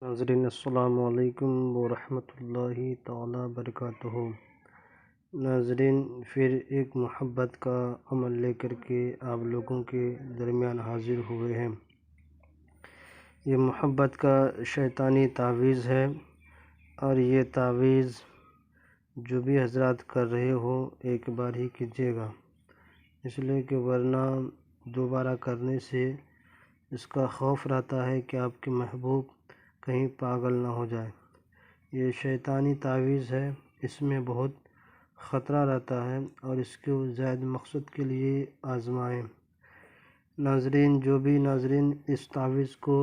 नाज़रीन अस्सलामु अलैकुम वरहमतुल्लाहि ताला बरकातुहू। नाज़रीन, फिर एक मोहब्बत का अमल लेकर के आप लोगों के दरमियान हाजिर हुए हैं। ये मोहब्बत का शैतानी तावीज़ है और ये तावीज़ जो भी हजरात कर रहे हो एक बार ही कीजिएगा, इसलिए कि वरना दोबारा करने से इसका खौफ रहता है कि आपके महबूब कहीं पागल ना हो जाए। ये शैतानी तावीज़ है, इसमें बहुत ख़तरा रहता है और इसको ज़ायद मकसद के लिए आज़माएं। नाज़रीन, जो भी नाज़रीन इस तावीज़ को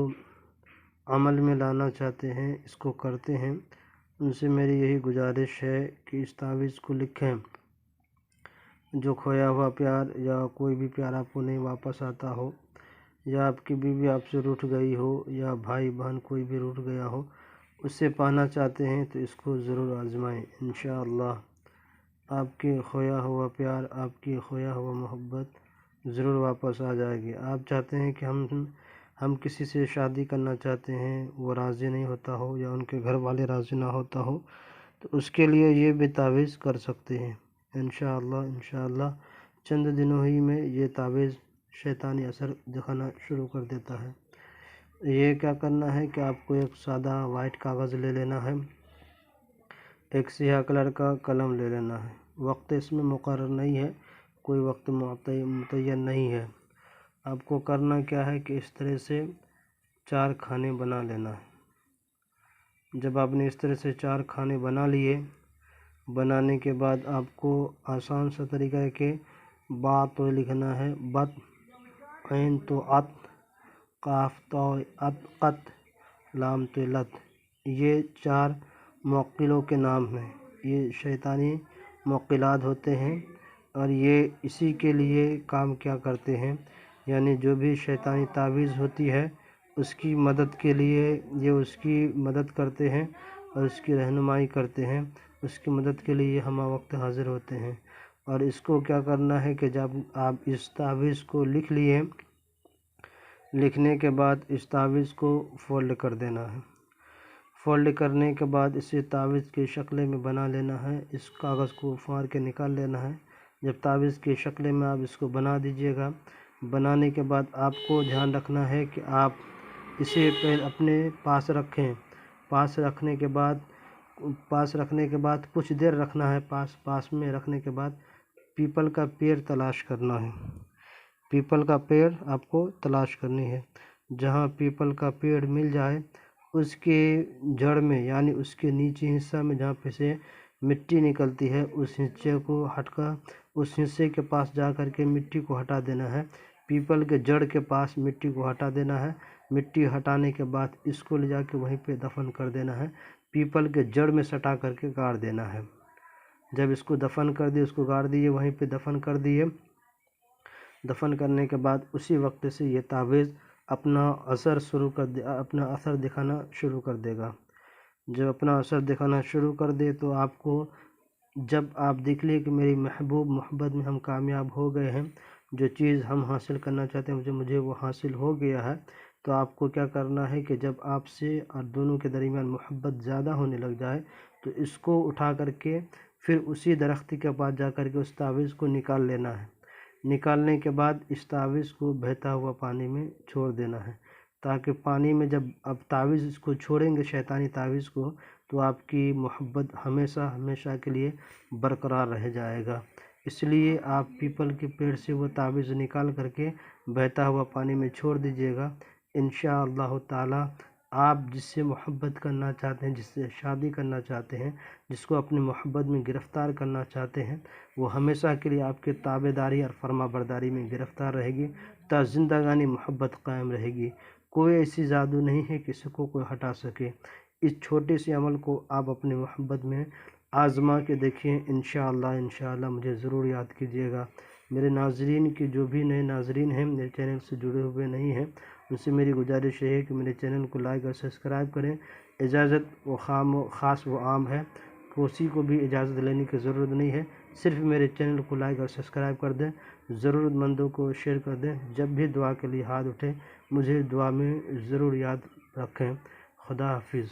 अमल में लाना चाहते हैं, इसको करते हैं, उनसे मेरी यही गुजारिश है कि इस तावीज़ को लिखें। जो खोया हुआ प्यार या कोई भी प्यार आपको नहीं वापस आता हो, या आपकी बीवी आपसे रूठ गई हो, या भाई बहन कोई भी रूठ गया हो, उससे पाना चाहते हैं तो इसको ज़रूर आज़माएं। इंशाअल्लाह आपके खोया हुआ प्यार, आपकी खोया हुआ मोहब्बत ज़रूर वापस आ जाएगी। आप चाहते हैं कि हम किसी से शादी करना चाहते हैं, वो राज़ी नहीं होता हो या उनके घर वाले राज़ी ना होता हो, तो उसके लिए ये भी तावीज़ कर सकते हैं। इंशाअल्लाह चंद दिनों ही में ये तावीज़ शैतानी असर दिखाना शुरू कर देता है। ये क्या करना है कि आपको एक सादा वाइट कागज़ ले लेना है, एक सियाह कलर का कलम ले लेना है। वक्त इसमें मुकर्रर नहीं है, कोई वक्त मुतय्यन नहीं है। आपको करना क्या है कि इस तरह से 4 खाने बना लेना है। जब आपने इस तरह से 4 खाने बना लिए, बनाने के बाद आपको आसान सा तरीका है कि बा तो लिखना है, बत, ऐन तो अत, काफ तो अत, कत, लाम तो लत। ये 4 मौक़िलों के नाम हैं। ये शैतानी मौक़िलात होते हैं और ये इसी के लिए काम क्या करते हैं, यानी जो भी शैतानी तावीज़ होती है उसकी मदद के लिए ये उसकी मदद करते हैं और उसकी रहनुमाई करते हैं। उसकी मदद के लिए हम वक्त हाज़िर होते हैं। और इसको क्या करना है कि जब आप इस तावीज़ को लिख लिए, लिखने के बाद इस तावीज़ को फ़ोल्ड कर देना है। फ़ोल्ड करने के बाद इसे तावीज़ की शक्ल में बना लेना है। इस कागज़ को फाड़ के निकाल लेना है। जब तावीज़ की शक्ल में आप इसको बना दीजिएगा, बनाने के बाद आपको ध्यान रखना है कि आप इसे पहले अपने पास रखें। पास रखने के बाद कुछ देर रखना है। पास में रखने के बाद पीपल का पेड़ तलाश करना है। पीपल का पेड़ आपको तलाश करनी है। जहाँ पीपल का पेड़ मिल जाए, उसके जड़ में यानी उसके नीचे हिस्सा में जहाँ पे से मिट्टी निकलती है, उस हिस्से को हटकर उस हिस्से के पास जा कर के मिट्टी को हटा देना है। पीपल के जड़ के पास मिट्टी को हटा देना है। मिट्टी हटाने के बाद इसको ले जाके वहीं पे दफन कर देना है। पीपल के जड़ में सटा करके गाड़ देना है। जब इसको दफन कर दिए, उसको गाड़ दिए, वहीं पे दफन कर दिए, दफन करने के बाद उसी वक्त से ये तावीज़ अपना असर दिखाना शुरू कर देगा। जब अपना असर दिखाना शुरू कर दे तो आपको, जब आप देख लिए कि मेरी महबूब मोहब्बत में हम कामयाब हो गए हैं, जो चीज़ हम हासिल करना चाहते हैं मुझे वो हासिल हो गया है, तो आपको क्या करना है कि जब आपसे और दोनों के दरमियान मोहब्बत ज़्यादा होने लग जाए तो इसको उठा करके फिर उसी दरख्त के पास जा कर के उस तावीज़ को निकाल लेना है। निकालने के बाद इस तावीज़ को बहता हुआ पानी में छोड़ देना है, ताकि पानी में जब आप तावीज़ इसको छोड़ेंगे, शैतानी तावीज़ को, तो आपकी मोहब्बत हमेशा के लिए बरकरार रह जाएगा। इसलिए आप पीपल के पेड़ से वो तावीज़ निकाल करके बहता हुआ पानी में छोड़ दीजिएगा। इंशाअल्लाह ताला आप जिससे मोहब्बत करना चाहते हैं, जिससे शादी करना चाहते हैं, जिसको अपनी मोहब्बत में गिरफ़्तार करना चाहते हैं, वो हमेशा के लिए आपके ताबेदारी और फरमाबरदारी में गिरफ़्तार रहेगी, ता ज़िंदगानी मोहब्बत कायम रहेगी। कोई ऐसी जादू नहीं है किसी को कोई हटा सके। इस छोटे से अमल को आप अपनी मोहब्बत में आज़मा के देखिए। इंशाअल्लाह मुझे ज़रूर याद कीजिएगा। मेरे नाज़रीन की जो भी नए नाज़रीन हैं, मेरे चैनल से जुड़े हुए नहीं हैं, उनसे मेरी गुजारिश है कि मेरे चैनल को लाइक और सब्सक्राइब करें। इजाज़त वो ख़ास वो आम है, किसी को भी इजाज़त लेने की ज़रूरत नहीं है। सिर्फ मेरे चैनल को लाइक और सब्सक्राइब कर दें, ज़रूरतमंदों को शेयर कर दें। जब भी दुआ के लिए हाथ उठें, मुझे दुआ में ज़रूर याद रखें। خدا حافظ.